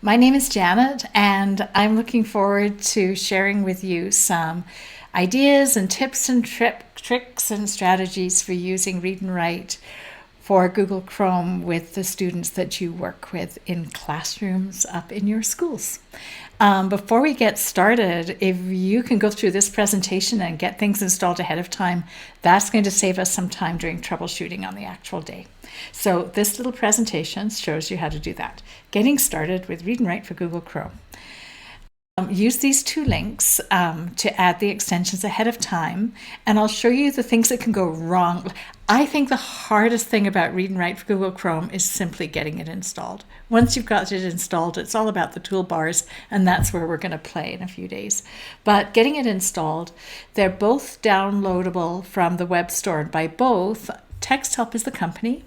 My name is Janet, and I'm looking forward to sharing with you some ideas and tips and tricks and strategies for using Read and Write for Google Chrome with the students that you work with in classrooms up in your schools. Before we get started, if you can go through this presentation and get things installed ahead of time, that's going to save us some time during troubleshooting on the actual day. So this little presentation shows you how to do that. Getting started with Read and Write for Google Chrome. Use these two links to add the extensions ahead of time, and I'll show you the things that can go wrong. I think the hardest thing about Read and Write for Google Chrome is simply getting it installed. Once you've got it installed, it's all about the toolbars, and that's where we're going to play in a few days. But getting it installed, they're both downloadable from the web store. And by both, TextHelp is the company.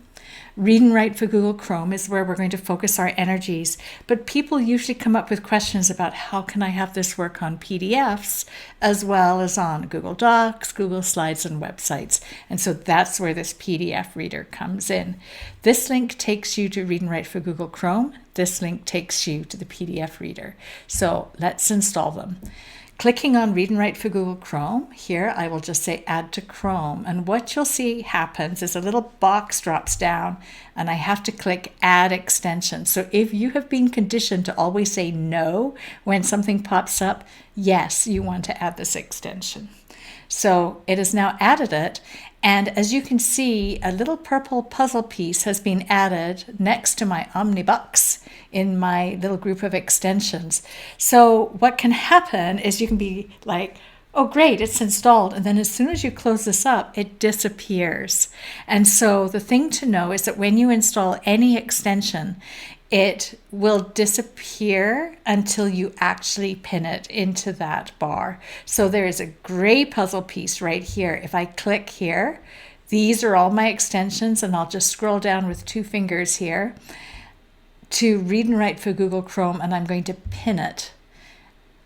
Read and Write for Google Chrome is where we're going to focus our energies, but people usually come up with questions about how can I have this work on PDFs as well as on Google Docs, Google Slides, and websites. And so that's where this PDF reader comes in. This link takes you to Read and Write for Google Chrome. This link takes you to the PDF reader. So let's install them. Clicking on Read and Write for Google Chrome, here I will just say Add to Chrome. And what you'll see happens is a little box drops down and I have to click Add Extension. So if you have been conditioned to always say no when something pops up, yes, you want to add this extension. So it has now added it, and as you can see, a little purple puzzle piece has been added next to my Omnibox in my little group of extensions. So what can happen is you can be like, oh great, it's installed, and then as soon as you close this up, it disappears. And so the thing to know is that when you install any extension, it will disappear until you actually pin it into that bar. So there is a gray puzzle piece right here. If I click here, these are all my extensions, and I'll just scroll down with two fingers here to Read and Write for Google Chrome, and I'm going to pin it.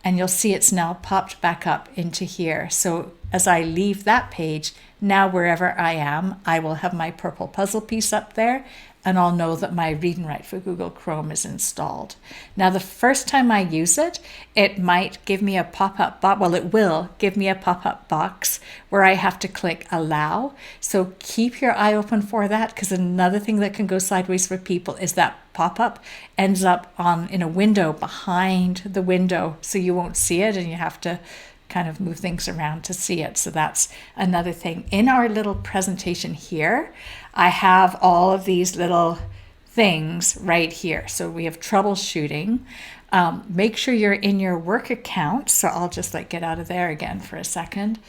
And you'll see it's now popped back up into here. So as I leave that page, now wherever I am, I will have my purple puzzle piece up there, and I'll know that my Read and Write for Google Chrome is installed. Now, the first time I use it, it might give me a pop-up box. Well, it will give me a pop-up box where I have to click Allow. So keep your eye open for that, because another thing that can go sideways for people is that pop-up ends up in a window behind the window, so you won't see it, and you have to kind of move things around to see it. So that's another thing. In our little presentation here, I have all of these little things right here. So we have troubleshooting. Make sure you're in your work account. So I'll just get out of there again for a second.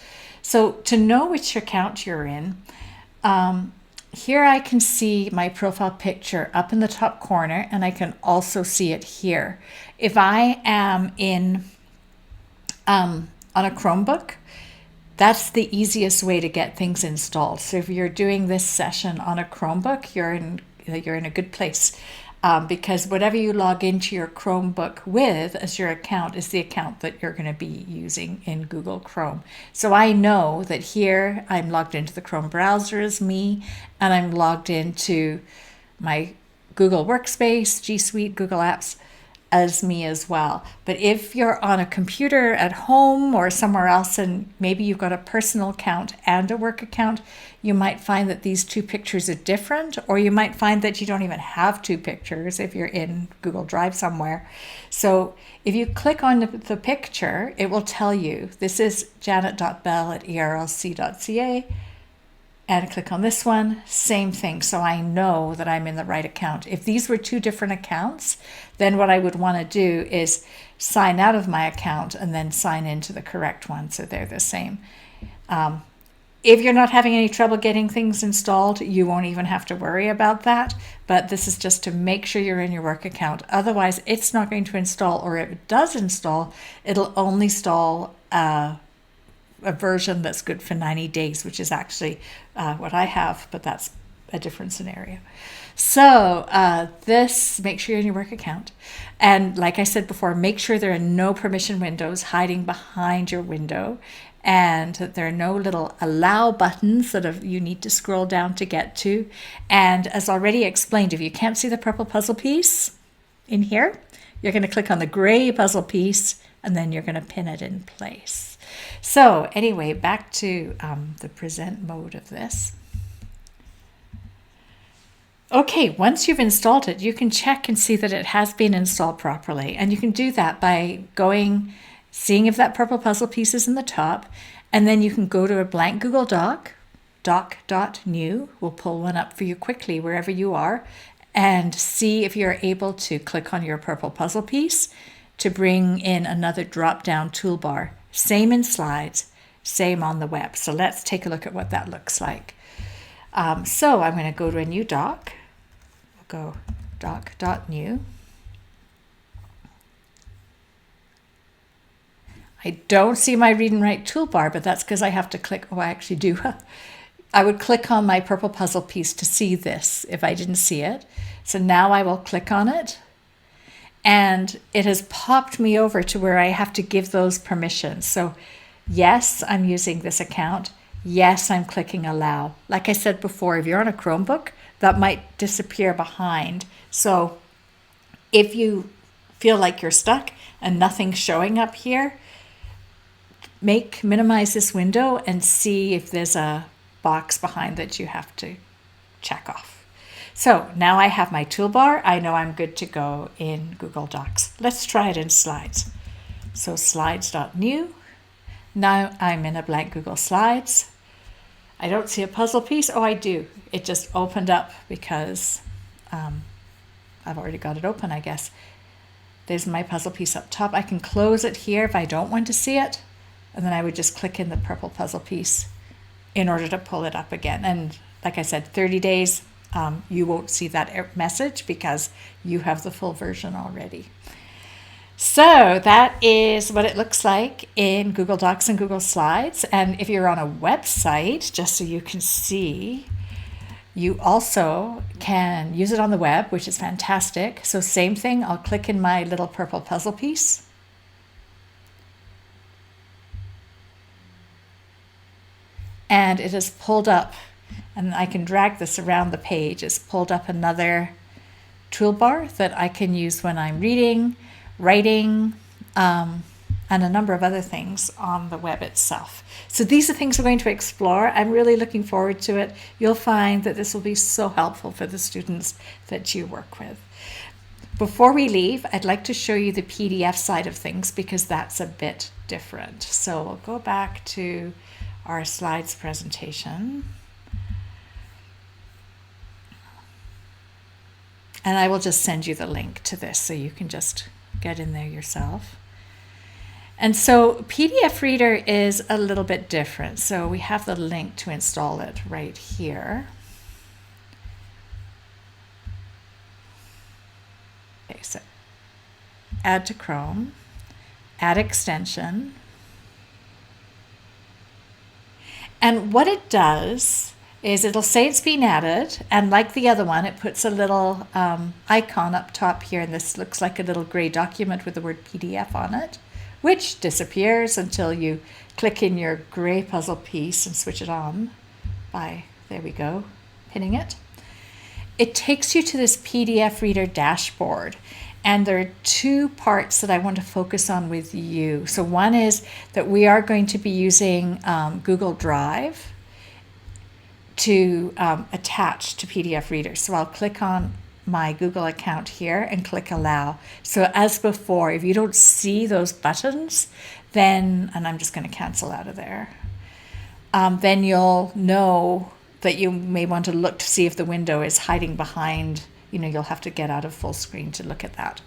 So to know which account you're in, here I can see my profile picture up in the top corner, and I can also see it here. If I am in on a Chromebook, that's the easiest way to get things installed. So if you're doing this session on a Chromebook, you're in a good place, because whatever you log into your Chromebook with as your account is the account that you're going to be using in Google Chrome. So I know that here I'm logged into the Chrome browser as me, and I'm logged into my Google Workspace, G Suite, Google Apps as me as well. But if you're on a computer at home or somewhere else, and maybe you've got a personal account and a work account, you might find that these two pictures are different, or you might find that you don't even have two pictures if you're in Google Drive somewhere. So if you click on the picture, it will tell you this is janet.bell@erlc.ca. And click on this one, same thing. So I know that I'm in the right account. If these were two different accounts, then what I would want to do is sign out of my account and then sign into the correct one, so they're the same. If you're not having any trouble getting things installed, you won't even have to worry about that. But this is just to make sure you're in your work account. Otherwise, it's not going to install, or if it does install, it'll only install a version that's good for 90 days, which is actually what I have, but that's a different scenario. So make sure you're in your work account. And like I said before, make sure there are no permission windows hiding behind your window, and that there are no little allow buttons that you need to scroll down to get to. And as already explained, if you can't see the purple puzzle piece in here, You're going to click on the gray puzzle piece, and then you're going to pin it in place. So anyway, back to the present mode of this. Okay, once you've installed it, you can check and see that it has been installed properly. And you can do that by seeing if that purple puzzle piece is in the top, and then you can go to a blank Google Doc, doc.new. We'll pull one up for you quickly wherever you are, and see if you're able to click on your purple puzzle piece to bring in another drop-down toolbar. Same in slides, same on the web. So let's take a look at what that looks like. So I'm going to go to a new doc. We'll go doc.new. I don't see my read and write toolbar, but that's because I have to click. Oh, I actually do. I would click on my purple puzzle piece to see this if I didn't see it. So now I will click on it, and it has popped me over to where I have to give those permissions. So yes, I'm using this account. Yes, I'm clicking allow. Like I said before, if you're on a Chromebook, that might disappear behind. So if you feel like you're stuck and nothing's showing up here, minimize this window and see if there's a box behind that you have to check off. So now I have my toolbar. I know I'm good to go in Google Docs. Let's try it in Slides. So slides.new. Now I'm in a blank Google Slides. I don't see a puzzle piece. Oh, I do. It just opened up because I've already got it open, I guess. There's my puzzle piece up top. I can close it here if I don't want to see it. And then I would just click in the purple puzzle piece in order to pull it up again. And like I said, 30 days, you won't see that message because you have the full version already. So that is what it looks like in Google Docs and Google Slides. And if you're on a website, just so you can see, you also can use it on the web, which is fantastic. So same thing, I'll click in my little purple puzzle piece. And it is pulled up, and I can drag this around the page. It's pulled up another toolbar that I can use when I'm reading, writing, and a number of other things on the web itself. So these are things we're going to explore. I'm really looking forward to it. You'll find that this will be so helpful for the students that you work with. Before we leave, I'd like to show you the PDF side of things because that's a bit different. So we'll go back to our slides presentation. And I will just send you the link to this so you can just get in there yourself. And so PDF Reader is a little bit different. So we have the link to install it right here. Okay, so add to Chrome, add extension. And what it does is it'll say it's been added, and like the other one, it puts a little icon up top here, and this looks like a little gray document with the word PDF on it, which disappears until you click in your gray puzzle piece and switch it on by, there we go, pinning it. It takes you to this PDF Reader dashboard. And there are two parts that I want to focus on with you. So one is that we are going to be using Google Drive to attach to PDF Reader. So I'll click on my Google account here and click Allow. So as before, if you don't see those buttons, then, and I'm just going to cancel out of there, then you'll know that you may want to look to see if the window is hiding behind. You'll have to get out of full screen to look at that.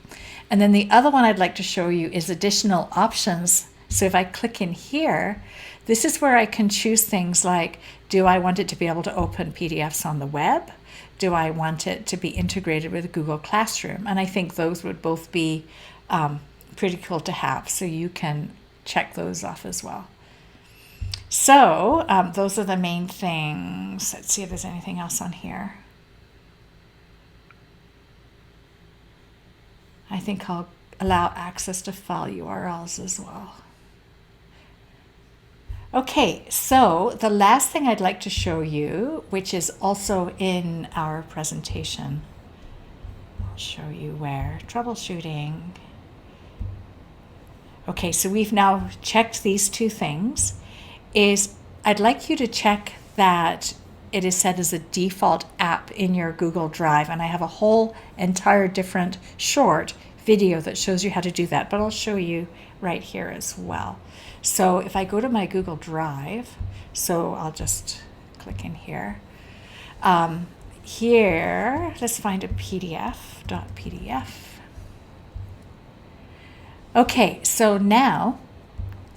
And then the other one I'd like to show you is additional options. So if I click in here, this is where I can choose things like, do I want it to be able to open PDFs on the web? Do I want it to be integrated with Google Classroom? And I think those would both be pretty cool to have. So you can check those off as well. So those are the main things. Let's see if there's anything else on here. I think I'll allow access to file URLs as well. Okay, so the last thing I'd like to show you, which is also in our presentation. show you where. Troubleshooting. Okay, so we've now checked these two things. I'd like you to check that it is set as a default app in your Google Drive, and I have a whole entire different short video that shows you how to do that, but I'll show you right here as well. So if I go to my Google Drive, so I'll just click in here. Here, let's find a PDF. Okay, so now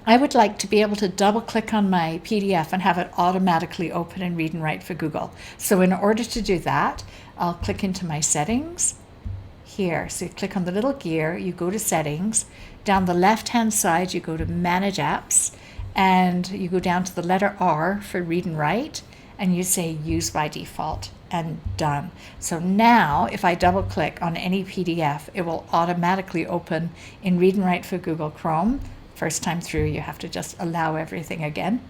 I would like to be able to double click on my PDF and have it automatically open and read and write for Google. So in order to do that, I'll click into my settings here. So you click on the little gear, you go to settings. Down the left-hand side, you go to manage apps, and you go down to the letter R for read and write, and you say use by default, and done. So now if I double click on any PDF, it will automatically open in read and write for Google Chrome. First time through, you have to just allow everything again.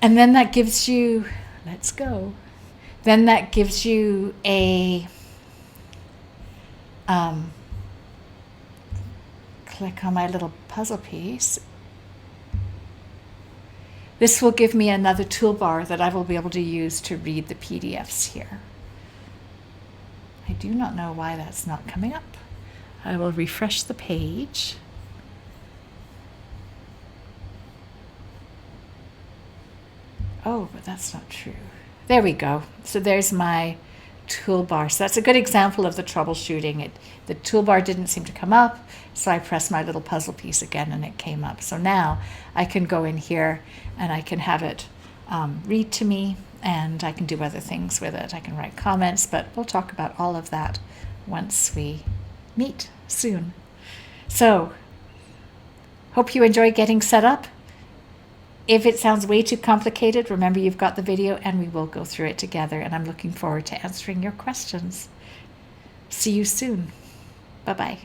And then that gives you, let's go. Then that gives you a, click on my little puzzle piece. This will give me another toolbar that I will be able to use to read the PDFs here. I do not know why that's not coming up. I will refresh the page. Oh, but that's not true. There we go. So there's my toolbar. So that's a good example of the troubleshooting. The toolbar didn't seem to come up, so I pressed my little puzzle piece again and it came up. So now I can go in here and I can have it read to me, and I can do other things with it. I can write comments, but we'll talk about all of that once we meet soon. So, hope you enjoy getting set up. If it sounds way too complicated, remember you've got the video and we will go through it together, and I'm looking forward to answering your questions. See you soon. Bye-bye.